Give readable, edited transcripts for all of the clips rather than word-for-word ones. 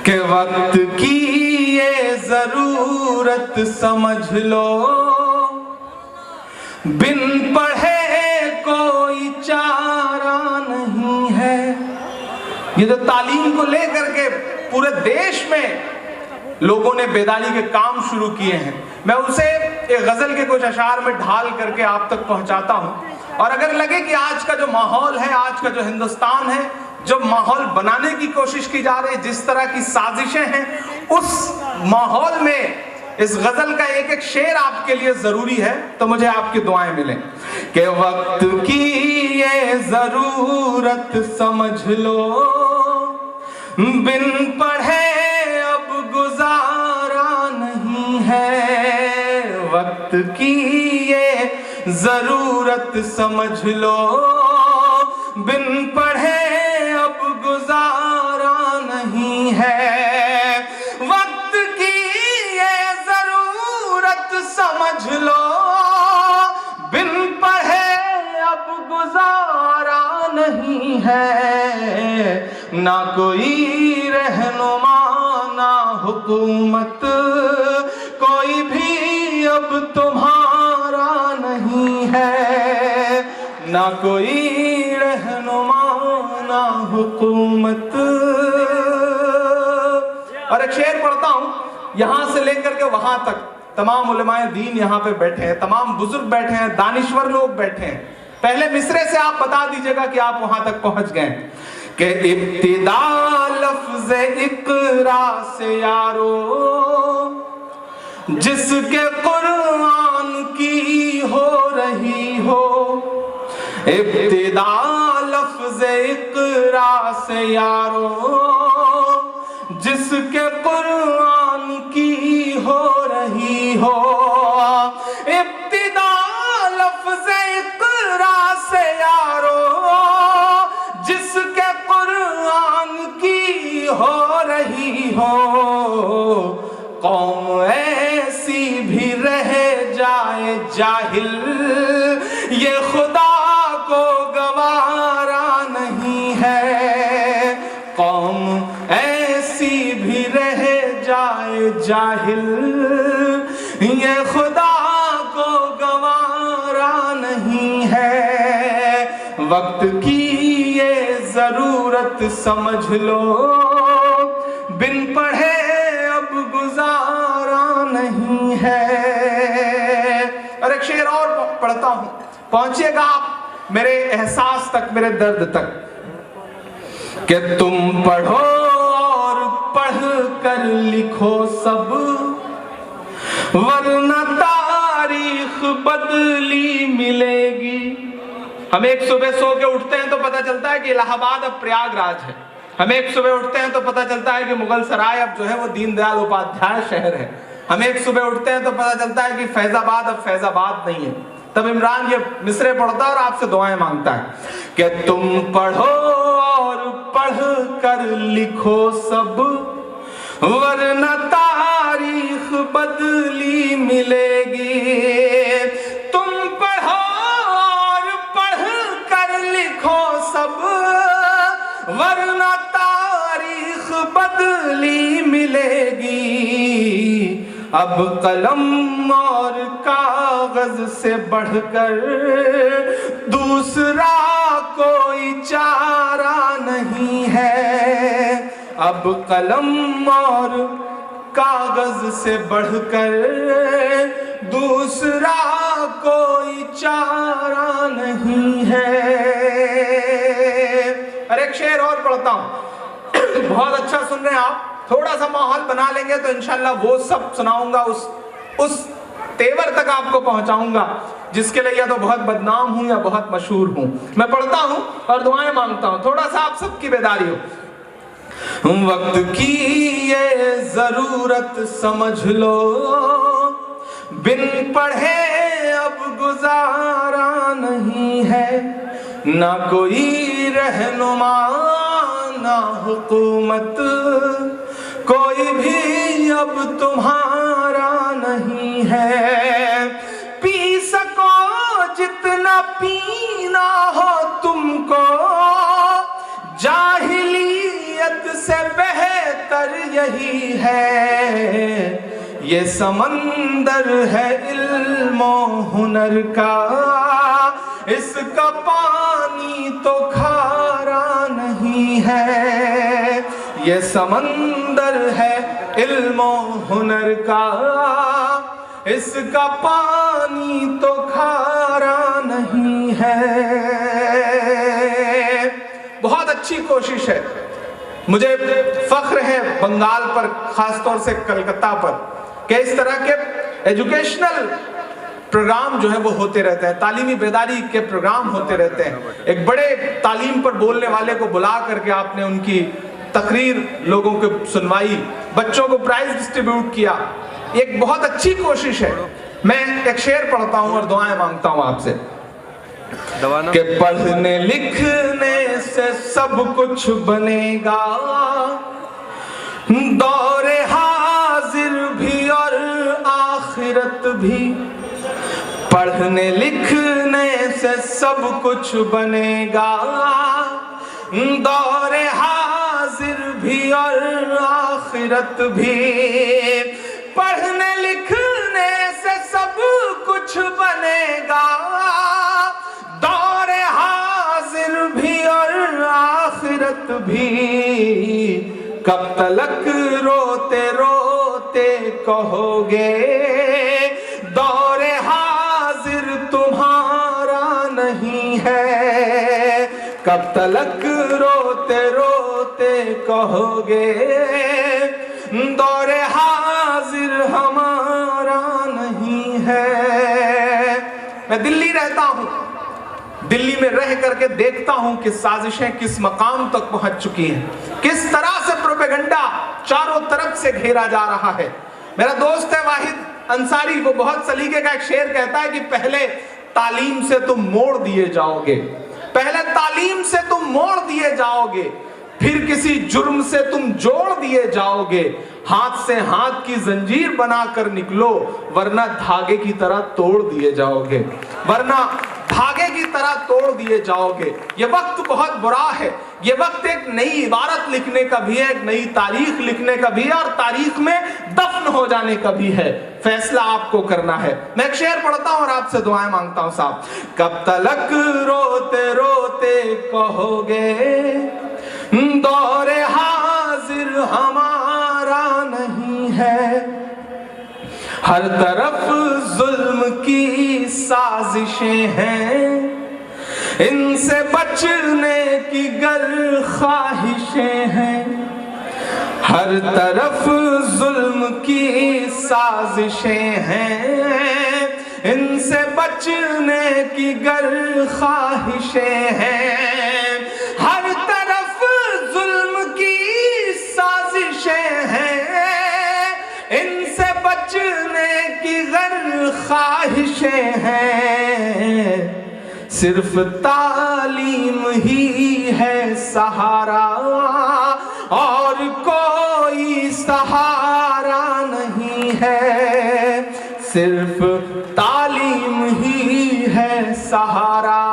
کہ وقت کی یہ ضرورت سمجھ لو، بن پڑھے کوئی چارہ نہیں ہے۔ یہ جو تعلیم کو لے کر کے پورے دیش میں لوگوں نے بیداری کے کام شروع کیے ہیں، میں اسے ایک غزل کے کچھ اشعار میں ڈھال کر کے آپ تک پہنچاتا ہوں۔ اور اگر لگے کہ آج کا جو ماحول ہے، آج کا جو ہندوستان ہے، جو ماحول بنانے کی کوشش کی جا رہی ہے، جس طرح کی سازشیں ہیں، اس ماحول میں اس غزل کا ایک ایک شعر آپ کے لیے ضروری ہے، تو مجھے آپ کی دعائیں ملیں کہ وقت کی یہ ضرورت سمجھ لو، بن پڑھے اب گزارا نہیں ہے۔ وقت کی یہ ضرورت سمجھ لو، بن پڑھے اب گزارا نہیں ہے۔ وقت کی یہ ضرورت سمجھ لو، بن پڑھے اب گزارا نہیں ہے۔ نہ کوئی رہنما نہ حکومت، کوئی بھی اب تمہارا نہیں ہے۔ نہ کوئی رہنما نہ حکومت۔ اور ایک شعر پڑھتا ہوں، یہاں سے لے کر کے وہاں تک تمام علماء دین یہاں پہ بیٹھے ہیں، تمام بزرگ بیٹھے ہیں، دانشور لوگ بیٹھے ہیں۔ پہلے مصرے سے آپ بتا دیجئے گا کہ آپ وہاں تک پہنچ گئے کہ ابتدا لفظ اقرا سے یارو، جس کے قرآن کی ہو رہی ہو۔ ابتدا لفظ اقرا سے یارو، جس کے قرآن کی ہو رہی ہو۔ ابتدا لفظ اقرا سے یارو، جس کے قرآن کی ہو رہی ہو۔ قوم ایسی بھی رہ جائے جاہل، یہ خدا کو گوارا نہیں ہے۔ قوم ایسی بھی رہ جائے جاہل، یہ خدا کو گوارا نہیں ہے۔ وقت کی یہ ضرورت سمجھ لو، بن پڑھے اب گزارا نہیں ہے۔ اور ایک شعر اور پڑھتا ہوں، پہنچیے گا آپ میرے احساس تک، میرے درد تک کہ تم پڑھو اور پڑھ کر لکھو سب، ورنہ تاریخ بدلی ملے گی۔ ہم ایک صبح سو کے اٹھتے ہیں تو پتہ چلتا ہے کہ الہ آباد اب پریاگ راج ہے۔ ہم ایک صبح اٹھتے ہیں تو پتہ چلتا ہے کہ مغل سرائے اب جو ہے وہ دین دیال اپادھیائے شہر ہے۔ ہم ایک صبح اٹھتے ہیں تو پتہ چلتا ہے کہ فیض آباد اب فیض آباد نہیں ہے۔ تب عمران یہ مصرے پڑھتا ہے اور آپ سے دعائیں مانگتا ہے کہ تم پڑھو اور پڑھ کر لکھو سب، ورنہ تاریخ بدلی ملے گی۔ تم پڑھو اور پڑھ کر لکھو سب، ورنہ تاریخ بدلی ملے گی۔ اب قلم اور کاغذ سے بڑھ کر دوسرا کوئی چارہ نہیں ہے۔ اب قلم اور کاغذ سے بڑھ کر دوسرا کوئی چارہ نہیں ہے۔ اور ایک شعر اور پڑھتا ہوں، بہت اچھا سن رہے ہیں آپ، تھوڑا سا ماحول بنا لیں گے تو انشاءاللہ وہ سب سناؤں گا، اس تیور تک آپ کو پہنچاؤں گا جس کے لیے یا تو بہت بدنام ہوں یا بہت مشہور ہوں۔ میں پڑھتا ہوں اور دعائیں مانگتا ہوں، تھوڑا سا آپ سب کی بیداری ہو۔ وقت کی یہ ضرورت سمجھ لو، بن پڑھے اب گزارا نہیں ہے۔ نہ کوئی رہنما نہ حکومت، کوئی بھی اب تمہارا نہیں ہے۔ پی سکو جتنا پینا ہو تم کو، جاہلیت سے بہتر سمندر یہی ہے، یہ سمندر ہے علم و ہنر کا، اس کا پانی تو کھارا نہیں ہے، یہ سمندر ہے علم و ہنر کا، اس کا پانی تو کھارا نہیں ہے۔ بہت اچھی کوشش ہے، مجھے فخر ہے بنگال پر، خاص طور سے کلکتہ پر، کہ اس طرح کے ایجوکیشنل پروگرام جو ہے وہ ہوتے رہتے ہیں، تعلیمی بیداری کے پروگرام ہوتے رہتے ہیں۔ ایک بڑے تعلیم پر بولنے والے کو بلا کر کے آپ نے ان کی تقریر لوگوں کو سنوائی، بچوں کو پرائز ڈسٹریبیوٹ کیا، ایک بہت اچھی کوشش ہے۔ میں ایک شعر پڑھتا ہوں اور دعائیں مانگتا ہوں آپ سے کہ پڑھنے لکھنے سے سب کچھ بنے گا، دور حاضر بھی اور آخرت بھی، پڑھنے لکھنے سے سب کچھ بنے گا، دور حاضر بھی اور آخرت بھی، پڑھنے لکھنے سے سب کچھ بنے گا، دور حاضر بھی اور آخرت بھی، کب تلک روتے روتے کہو گے دور حاضر تمہارا نہیں ہے، کب تلک روتے روتے کہو گے دور حاضر ہمارا نہیں ہے۔ میں دلی رہتا ہوں، دلی میں رہ کر کے دیکھتا ہوں کہ سازشیں کس مقام تک پہنچ چکی ہیں، کس طرح سے پروپیگنڈا چاروں طرف سے گھیرا جا رہا ہے۔ میرا دوست ہے واحد انصاری، وہ بہت سلیقے کا ایک شعر کہتا ہے کہ پہلے تعلیم سے تم موڑ دیے جاؤ گے، پہلے تعلیم سے تم موڑ دیے جاؤ گے، پھر کسی جرم سے تم جوڑ دیے جاؤ گے، ہاتھ سے ہاتھ کی زنجیر بنا کر نکلو ورنہ دھاگے کی طرح توڑ دیے جاؤ گے، ورنہ دھاگے کی طرح توڑ دیے جاؤ گے۔ یہ وقت بہت برا ہے، یہ وقت ایک نئی عبارت لکھنے کا بھی ہے، ایک نئی تاریخ لکھنے کا بھی ہے، اور تاریخ میں دفن ہو جانے کا بھی ہے۔ فیصلہ آپ کو کرنا ہے۔ میں ایک شعر پڑھتا ہوں اور آپ سے دعائیں مانگتا ہوں صاحب۔ کب تلک روتے روتے کہو گے دور حاضر ہمارا نہیں ہے، ہر طرف ظلم کی سازشیں ہیں، ان سے بچنے کی گر خواہشیں ہیں، ہر طرف ظلم کی سازشیں ہیں، ان سے بچنے کی گر خواہشیں ہیں، ہر طرف ظلم کی سازشیں ہیں، ان سے بچنے کی گر خواہشیں ہیں، صرف تعلیم ہی ہے سہارا اور کوئی سہارا نہیں ہے، صرف تعلیم ہی ہے سہارا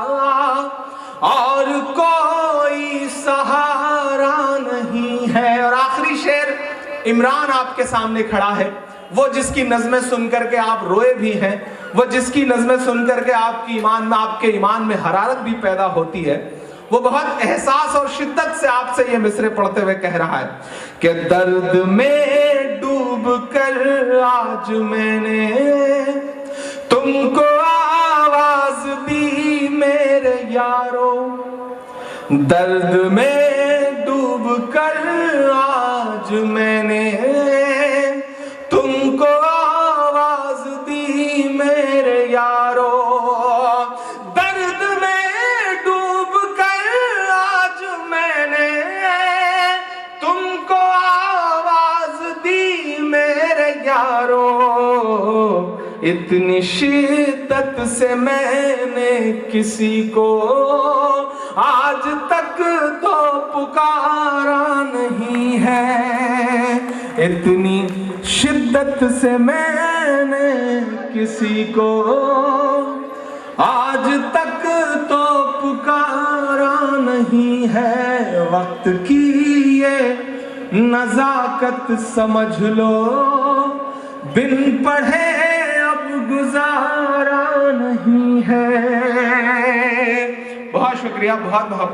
اور کوئی سہارا نہیں ہے۔ اور آخری شعر عمران آپ کے سامنے کھڑا ہے، وہ جس کی نظمیں سن کر کے آپ روئے بھی ہیں، وہ جس کی نظمیں سن کر کے آپ کے ایمان میں حرارت بھی پیدا ہوتی ہے، وہ بہت احساس اور شدت سے آپ سے یہ مصرعے پڑھتے ہوئے کہہ رہا ہے کہ درد میں ڈوب کر آج میں نے تم کو آواز دی میرے یارو، درد میں ڈوب کر آج میں نے تم کو آواز دی میرے یارو، درد میں ڈوب کر آج میں نے تم کو آواز دی میرے یارو، اتنی شدت سے میں نے کسی کو آج تک تو پکارا نہیں ہے، اتنی شدت سے میں نے کسی کو آج تک تو پکارا نہیں ہے۔ وقت کی یہ نزاکت سمجھ لو بن پڑھے اب گزارا نہیں ہے. بہت شکریہ, بہت محبت.